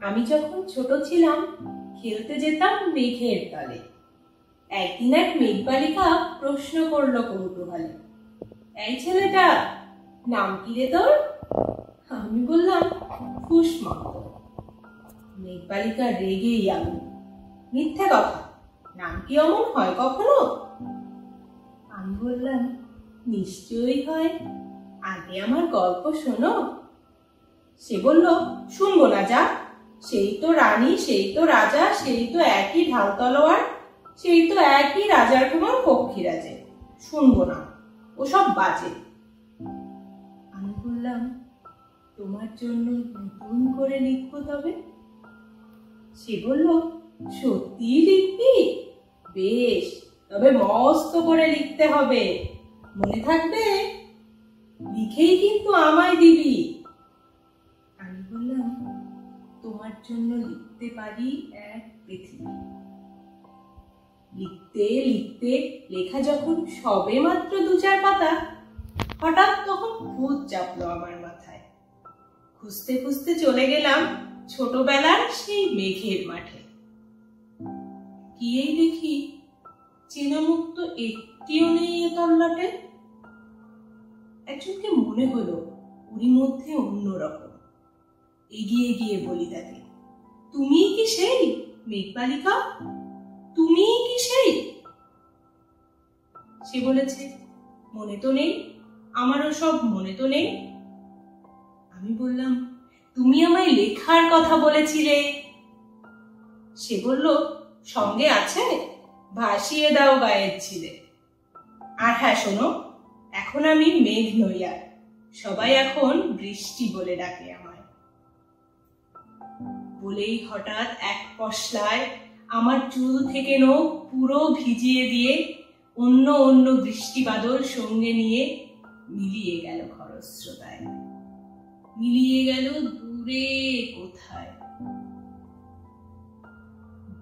আমি যখন ছোট ছিলাম খেলতে যেতাম মেঘের তলে। একদিন এক মেঘবালিকা প্রশ্ন করলো কৌতূহলে, এই ছেলেটা, নাম কি রে তোর? আমি বললাম কুসমন্ত। মেঘবালিকা রেগেই আগুন, মিথ্যে কথা, নাম কি অমন হয় কখনো? আমি বললাম নিশ্চয়ই হয়, আগে আমার গল্প শোনো। সে বলল শুনবো না, যা, সেই তো রানী, সেই তো রাজা, সেই তো একই ঢাল তলোয়ার, সেই তো একই রাজার কুমার পক্ষীরাজে, শুনবো না, ওসব বাজে। আমি বললাম তোমার জন্য নতুন করে লিখবো তবে। সে বলল সত্যি লিখবি? বেশ, তবে মস্ত করে লিখতে হবে, মনে থাকবে, লিখেই কিন্তু আমায় দিবি। আমি বললাম তোমার জন্য লিখতে পারি এক পৃথিবী। লিখতে লিখতে লেখা যখন সবে মাত্র ২-৪ পাতা, হঠাৎ তখন ভূত চাপলো আমার মাথায়। খুঁজতে খুঁজতে চলে গেলাম ছোটবেলার সেই মেঘের মাঠে। গিয়েই দেখি চেনামুখ তো একটিও নেই এ তল্লাটে। একজনকে মনে হলো ওরই মধ্যে অন্যরকম। এগিয়ে গিয়ে বলি তাকে, তুমি কি সেই মেঘবালিকা? তুমি কি সেই? সে বলেছে মনে তো নেই, আমারও সব মনে তো নেই। আমি বললাম তুমি আমায় লেখার কথা বলেছিলে। সে বলল সঙ্গে আছে, ভাসিয়ে দাও গায়ের ছিলে। আর হ্যাঁ শোনো, এখন আমি মেঘ নই আর, সবাই এখন বৃষ্টি বলে ডাকে আমায়। বলেই হঠাৎ এক পশলায় আমার চুল থেকে নখ পুরো ভিজিয়ে দিয়ে অন্য অন্য বৃষ্টি বাদল সঙ্গে নিয়ে মিলিয়ে গেল খরস্রোতায়, মিলিয়ে গেল দূরে কোথায়।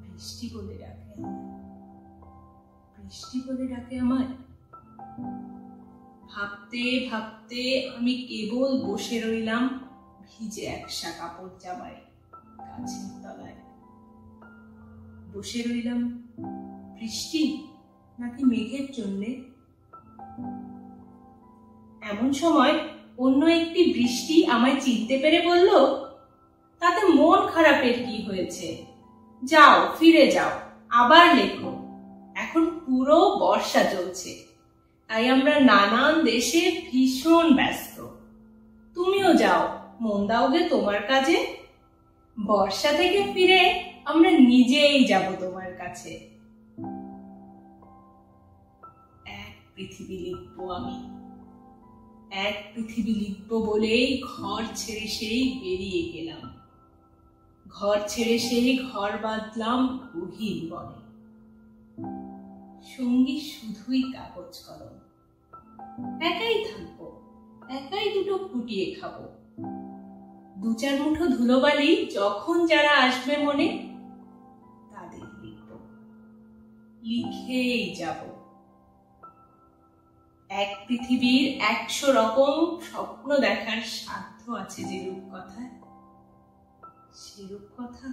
বৃষ্টি বলে ডাকে আমায়, বৃষ্টি বলে ডাকে আমায়। ভাবতে ভাবতে আমি কেবল বসে রইলাম ভিজে একসা কাপড় জামায় গাছের তলায়। বসে রইলাম বৃষ্টি নাকি মেঘের জন্যে। এমন সময় অন্য একটি বৃষ্টি আমায় চিনতে পেরে বলল, তাতে মন খারাপের কি হয়েছে, যাও ফিরে যাও, আবার লেখো, এখন পুরো বর্ষা চলছে, তাই আমরা নানান দেশে ভীষণ ব্যস্ত, তুমিও যাও, মন দাওগে তোমার কাজে, বর্ষা থেকে ফিরে আমরা নিজেই যাব তোমার কাছে। এক পৃথিবী লিখবো আমি, এক পৃথিবী লিখবো বলেই ঘর ছেড়ে সেই বেরিয়ে গেলাম। ঘর ছেড়ে সেই ঘর বাঁধলাম গহীন বনে, সঙ্গী শুধুই কাগজ কলম। একাই থাকবো, একাই দুটো ফুটিয়ে খাবো, ২-৪ মুঠো ধুলোবালি যখন যারা আসবে মনে তাদের লিখব, লিখেই যাব। এক পৃথিবীর ১০০ রকম স্বপ্ন দেখার সাধ্য আছে যে রূপকথায়, সে রূপকথা